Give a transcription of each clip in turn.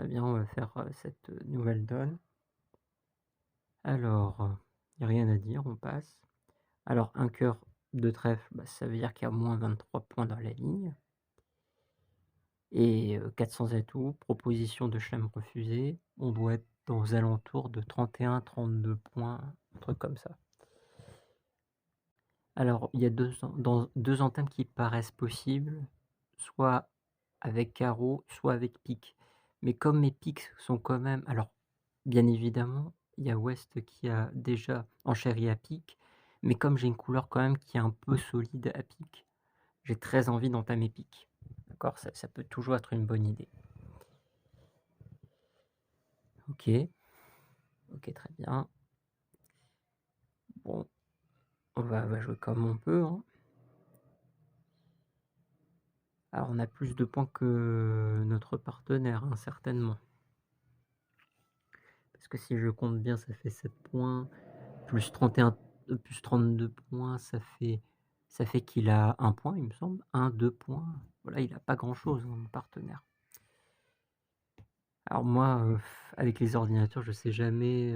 très bien, on va faire, cette, nouvelle donne. Alors, il y a rien à dire, on passe. Alors un cœur de trèfle, bah, ça veut dire qu'il y a moins 23 points dans la ligne et 400 atouts, proposition de chelem refusée, on doit être aux alentours de 31-32 points, un truc comme ça. Alors il y a 2 entames qui paraissent possibles, soit avec carreau, soit avec pique. Mais comme mes piques sont quand même alors, bien évidemment, il y a West qui a déjà enchéri à pique, mais comme j'ai une couleur quand même qui est un peu solide à pique, j'ai très envie d'entamer pique. D'accord? Ça peut toujours être une bonne idée. OK. OK, très bien. Bon, on va jouer comme on peut, hein. Alors on a plus de points que notre partenaire, hein, certainement. Parce que si je compte bien, ça fait 7 points, plus 31, plus 32 points, ça fait qu'il a 1 point, il me semble. 1-2 points. Voilà, il a pas grand-chose, hein, mon partenaire. Alors moi, avec les ordinateurs, je sais jamais,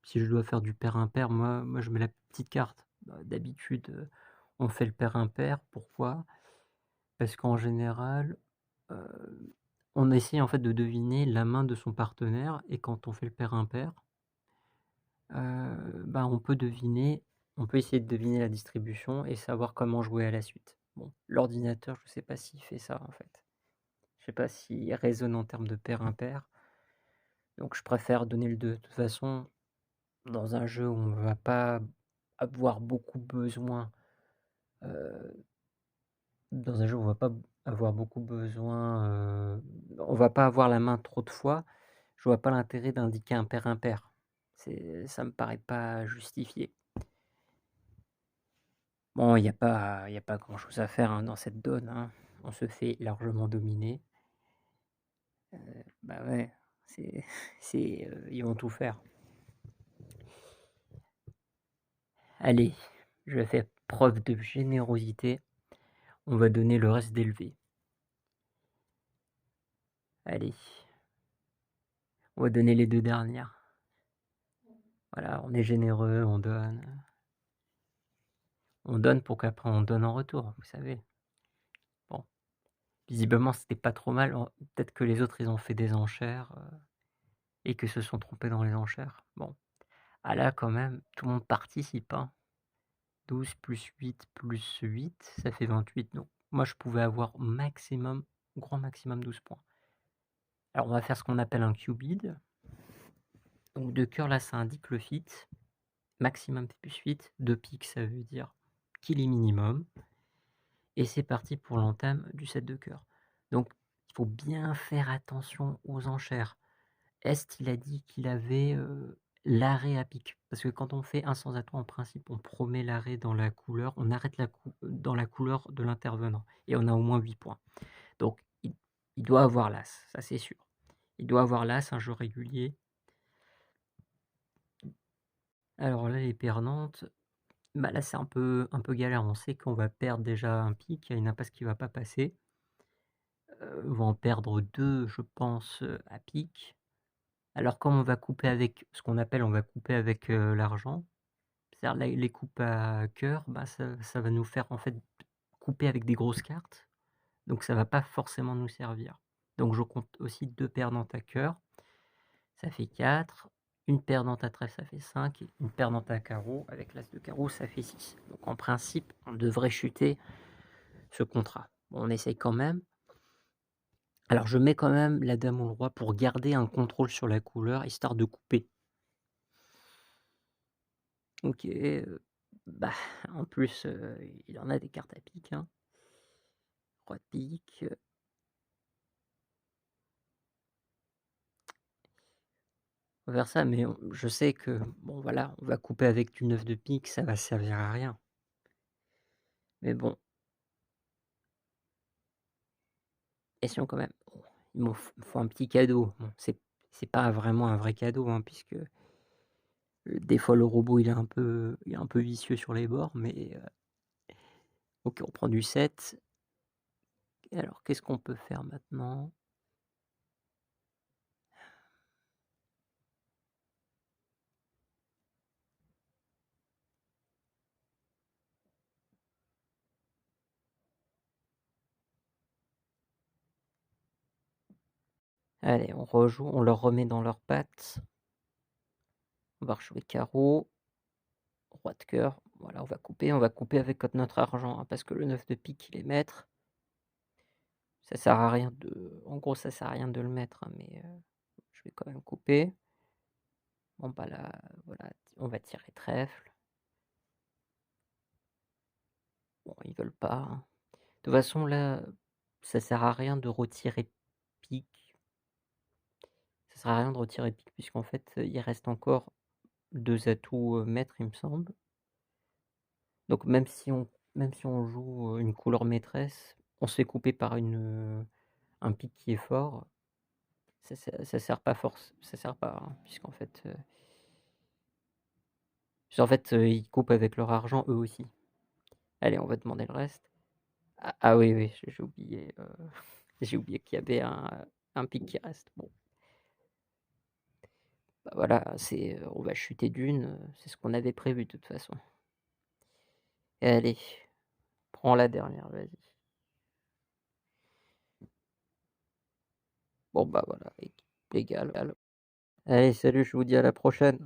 si je dois faire du pair impair. Moi, je mets la petite carte. Bah, d'habitude, on fait le pair impair. Pourquoi? Parce qu'en général, on essaie en fait de deviner la main de son partenaire et quand on fait le pair impair, bah, on peut essayer de deviner la distribution et savoir comment jouer à la suite. Bon, l'ordinateur, je sais pas s'il fait ça, en fait. Je sais pas s'il raisonne en termes de pair impair, donc je préfère donner le 2. De toute façon, dans un jeu où on va pas avoir beaucoup besoin, heu, dans un jeu où on va pas avoir beaucoup besoin, on va pas avoir la main trop de fois, je vois pas l'intérêt d'indiquer un pair impair. Ça me paraît pas justifié. Bon, il y a pas grand-chose à faire, hein, dans cette donne, hein. On se fait largement dominer. Bah, ouais, c'est ils vont tout faire. Allez, je vais faire preuve de générosité, on va donner le reste d'élevé. Allez, on va donner les 2 dernières. Voilà, on est généreux, on donne. On donne pour qu'après on donne en retour, vous savez? Bon, visiblement c'était pas trop mal, peut-être que les autres ils ont fait des enchères, et que se sont trompés dans les enchères. Bon, ah là quand même, tout le monde participe, hein. 12 plus 8 plus 8, ça fait 28. Donc moi je pouvais avoir maximum, grand maximum 12 points. Alors on va faire ce qu'on appelle un Q-bid. Donc de cœur là ça indique le fit. Maximum plus 8, de pique ça veut dire qu'il est minimum. Et c'est parti pour l'entame du set de cœur. Donc il faut bien faire attention aux enchères. Est il a dit qu'il avait, l'arrêt à pique? Parce que quand on fait un sans atout, en principe, on promet l'arrêt dans la couleur, on arrête dans la couleur de l'intervenant et on a au moins 8 points. Donc il doit avoir l'as, ça c'est sûr. Il doit avoir l'as, un jeu régulier. Alors là, les perdantes, bah, là, c'est un peu galère. On sait qu'on va perdre déjà un pique, il y a une impasse qui va pas passer. On va en perdre 2, je pense, à pique. Alors comme on va couper avec ce qu'on appelle, on va couper avec, l'argent. C'est-à-dire les coupes à cœur, bah, ça va nous faire en fait couper avec des grosses cartes, donc ça va pas forcément nous servir. Donc je compte aussi 2 perdantes à cœur, ça fait 4, une perdante à trèfle, ça fait 5 et une perdante à carreau avec l'as de carreau, ça fait 6. Donc en principe, on devrait chuter ce contrat. Bon, on essaye quand même. Alors je mets quand même la dame ou le roi pour garder un contrôle sur la couleur, histoire de couper. OK, bah, en plus, il en a des cartes à pique, hein. Roi de pique, on va faire ça, mais je sais que, bon voilà, on va couper avec du 9 de pique, ça va servir à rien. Mais bon, essayons quand même. Bon, il me faut un petit cadeau. Bon, c'est pas vraiment un vrai cadeau, hein, puisque, des fois le robot il est un peu vicieux sur les bords, mais, OK, on prend du 7. Alors qu'est-ce qu'on peut faire maintenant? Allez, on rejoue, on leur remet dans leurs pattes. On va rejouer carreau, roi de cœur. Voilà, on va couper avec notre argent, hein, parce que le 9 de pique, il est maître. Ça sert à rien de en gros, ça sert à rien de le mettre, hein, mais je vais quand même couper. Bon, bah, là, voilà, on va tirer trèfle. Bon, ils veulent pas, hein. De toute façon, là, ça sert à rien de retirer pique. Ça sert à rien de retirer pique puisqu'en fait, il reste encore 2 atouts, maîtres, il me semble. Donc même si on joue, une couleur maîtresse, on se fait couper par un pique qui est fort, ça sert pas ça sert pas, hein, puisqu'en fait, ils coupent avec leur argent eux aussi. Allez, on va demander le reste. Ah oui, oui, j'ai oublié, j'ai oublié qu'il y avait un pique qui reste. Bon, bah, voilà, on va chuter d'une, c'est ce qu'on avait prévu de toute façon. Et allez, prends la dernière, vas-y. Bon, bah, voilà, égal. Allez, salut, je vous dis à la prochaine.